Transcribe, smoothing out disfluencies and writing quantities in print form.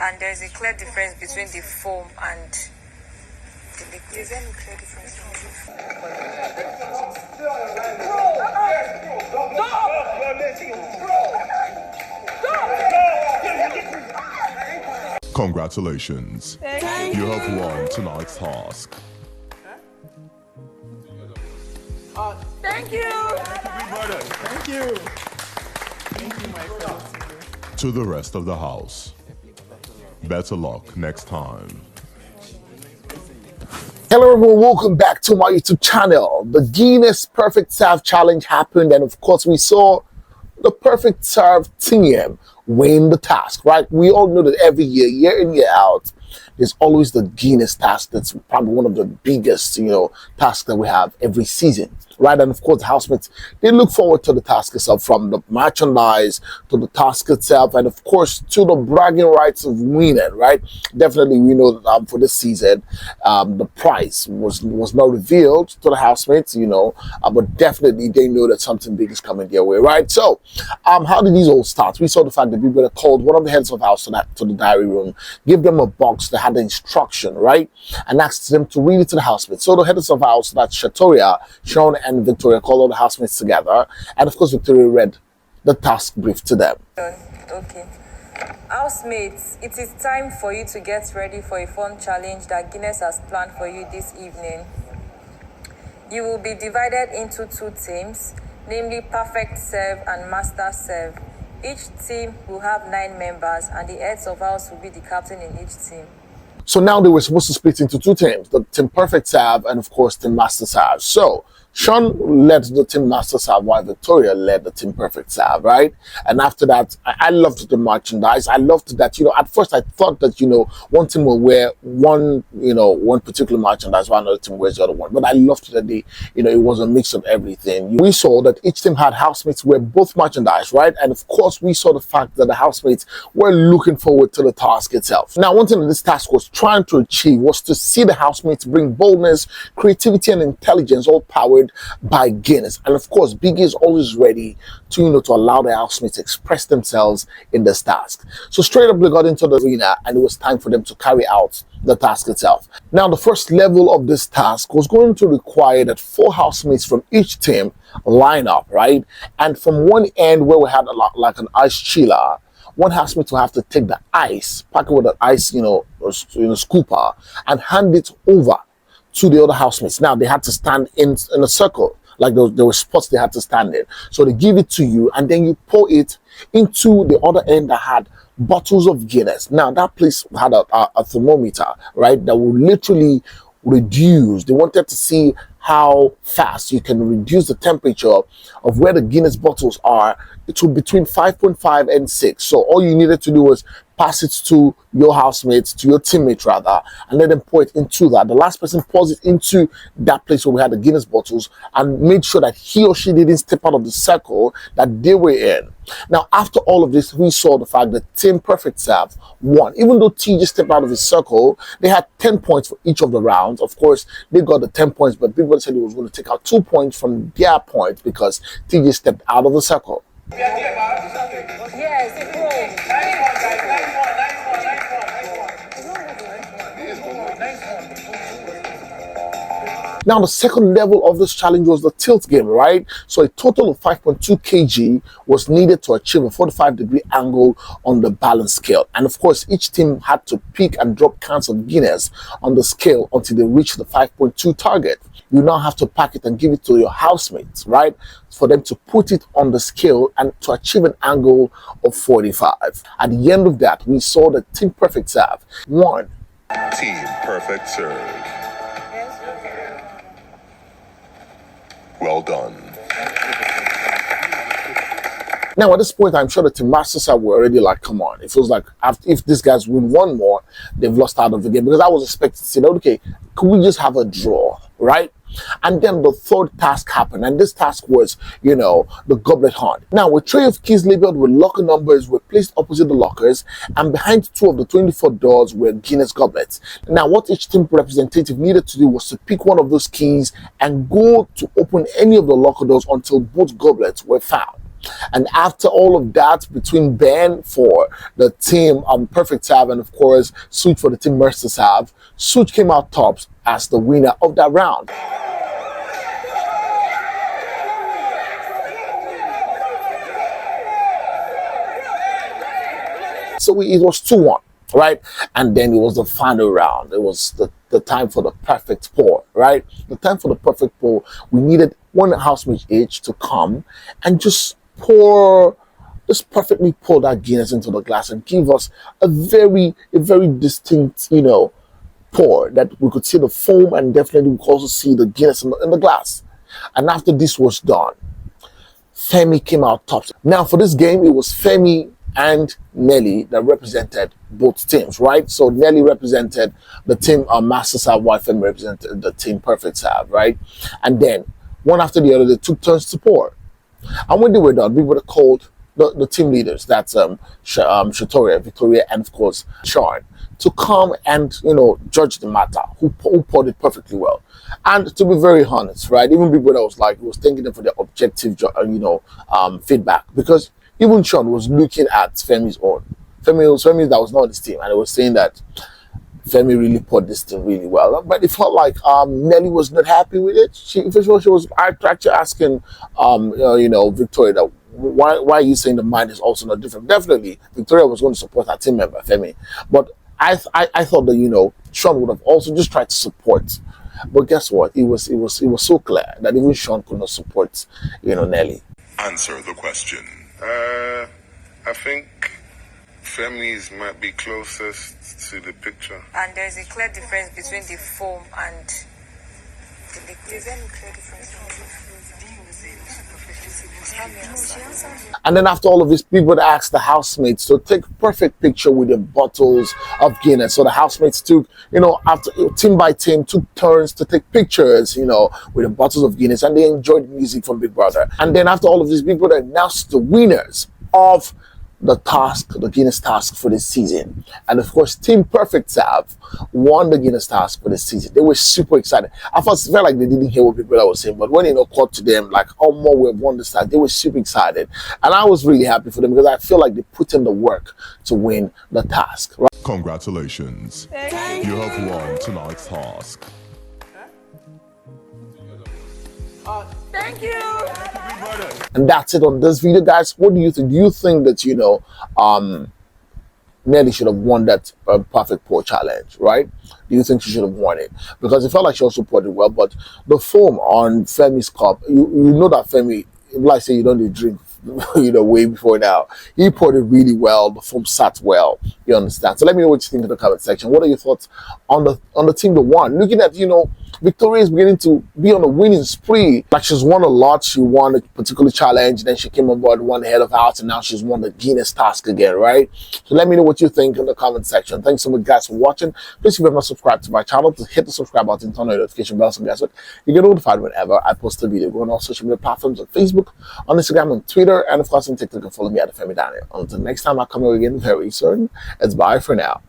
and there is a clear difference between the foam and the liquid. Is there any clear difference? Congratulations. Thank you have won tonight's task. Thank you. Thank you. Thank you, my fellow singer. To the rest of the house, better luck next time. Hello everyone, welcome back to my YouTube channel. The Guinness Perfect Serve Challenge happened, and of course we saw the Perfect Serve team win the task, right? We all know that every year, year in, year out, there's always the Guinness task. That's probably one of the biggest, tasks that we have every season, right? And of course, the housemates, they look forward to the task itself, from the merchandise to the task itself, and of course, to the bragging rights of winning, right? Definitely, we know that for this season, the prize was not revealed to the housemates, but definitely they know that something big is coming their way, right? So, how did these all start? We saw the fact that people had called one of the heads of house to the diary room, give them a box that had the instruction, right? And asked them to read it to the housemates. So the heads of house, that's SHATORIA, Shaun and Victoria, called all the housemates together, and of course Victoria read the task brief to them. Okay. Housemates, it is time for you to get ready for a fun challenge that Guinness has planned for you this evening. You will be divided into two teams, namely Perfect Serve and Master Serve. Each team will have 9 members, and the heads of house will be the captain in each team. So now they were supposed to split into two teams, the Team Perfect Serve and of course Team Master Serve. So Shaun led the Team Master Serve while Victoria led the Team Perfect Serve, right? And after that, I loved the merchandise. I loved that, at first I thought that, one team will wear one particular merchandise while another team wears the other one. But I loved that it was a mix of everything. We saw that each team had housemates wear both merchandise, right? And of course, we saw the fact that the housemates were looking forward to the task itself. Now, one thing that this task was trying to achieve was to see the housemates bring boldness, creativity, and intelligence, all powered by Guinness. And of course, Biggie is always ready to allow the housemates to express themselves in this task. So straight up they got into the arena, and it was time for them to carry out the task itself. Now, the first level of this task was going to require that 4 housemates from each team line up, right? And from one end where we had like an ice chiller, one housemate will have to take the ice, pack it with an ice, scooper, and hand it over to the other housemates. Now they had to stand in a circle, like there were spots they had to stand in. So they give it to you, and then you pour it into the other end that had bottles of Guinness. Now that place had a thermometer, right, that would literally reduce. They wanted to see how fast you can reduce the temperature of where the Guinness bottles are to between 5.5 and 6. So all you needed to do was pass it to your housemates, to your teammates rather, and let them pour it into that. The last person pours it into that place where we had the Guinness bottles, and made sure that he or she didn't step out of the circle that they were in. Now, after all of this, we saw the fact that Team Perfect Serve won. Even though TJ stepped out of his circle, they had 10 points for each of the rounds. Of course, they got the 10 points, but people said he was going to take out 2 points from their points because TJ stepped out of the circle. Yes, bro. Now, the second level of this challenge was the tilt game, right? So a total of 5.2 kg was needed to achieve a 45-degree angle on the balance scale. And of course, each team had to pick and drop cans of Guinness on the scale until they reached the 5.2 target. You now have to pack it and give it to your housemates, right? For them to put it on the scale and to achieve an angle of 45. At the end of that, we saw the Team Perfect Serve won. Team Perfect Serve. Well done. Now, at this point, I'm sure the Team Master Serve were already like, come on. It feels like if these guys win one more, they've lost out of the game. Because I was expecting to say, okay, could we just have a draw, right? And then the third task happened, and this task was, the goblet hunt. Now, a tray of keys labeled with locker numbers were placed opposite the lockers, and behind 2 of the 24 doors were Guinness goblets. Now, what each team representative needed to do was to pick one of those keys and go to open any of the locker doors until both goblets were found. And after all of that, between Ben for the team Perfect Tab and of course Sooj for the team Mercy Tab, Sooj came out tops as the winner of that round. So it was 2-1, right? And then it was the final round. It was the time for the perfect pour, right? The time for the perfect pour. We needed one housemate each to come and just perfectly pour that Guinness into the glass and give us a very distinct, pour that we could see the foam and definitely we could also see the Guinness in the glass. And after this was done, Fairme came out top. Now for this game, it was Fairme and Nelly that represented both teams, right? So Nelly represented the team Master Sab, while Fairme represented the team Perfect Sab, right? And then one after the other, they took turns to pour. And when they were done, we would have called the team leaders, that's SHATORIA, Victoria, and of course Shaun, to come and judge the matter, who poured it perfectly well. And to be very honest, right, even people that was thanking them for their objective feedback, because even Shaun was looking at Fairme's own. Fairme that was not on his team, and it was saying that Fairme really poured this thing really well. But it felt like Nelly was not happy with it. She was actually asking Victoria that why are you saying the mind is also not different? Definitely Victoria was going to support her team member Fairme, but I thought that Shaun would have also just tried to support. But guess what? It was so clear that even Shaun could not support Nelly. Answer the question. I think Fairme's might be closest to the picture. And there's a clear difference between the foam and the liquid. Is there any clear difference? And then after all of this, people would ask the housemates to take perfect picture with the bottles of Guinness. So the housemates took, after team by team, took turns to take pictures, with the bottles of Guinness, and they enjoyed music from Big Brother. And then after all of this, people would announce the winners of the Guinness task for this season. And of course, Team Perfect Sab won the Guinness task for this season. They were super excited. I felt like they didn't hear what people were saying, but when called to them, like, oh, more we have won this task, they were super excited. And I was really happy for them because I feel like they put in the work to win the task. Right? Congratulations. You have won tonight's task. Thank you. And that's it on this video, guys. What do you think? Do you think that Nelly should have won that perfect pour challenge, right? Do you think she should have won it? Because it felt like she also poured it well, but the foam on Fairme's cup, you know that Fairme, like say you don't need drink way before now. He poured it really well. The foam sat well. You understand? So let me know what you think in the comment section. What are your thoughts on the team that won? Looking at Victoria is beginning to be on a winning spree. Like she's won a lot. She won a particular challenge, then she came on board, won the head of house, and now she's won the Guinness task again, right? So let me know what you think in the comment section. Thanks so much, guys, for watching. Please, if you have not subscribed to my channel, to hit the subscribe button, turn on the notification bell, so guys, you get notified whenever I post a video. Go on all social media platforms on Facebook, on Instagram, on Twitter, and of course on TikTok, and follow me at BBnaija. Until next time, I'll come here again very soon. It's bye for now.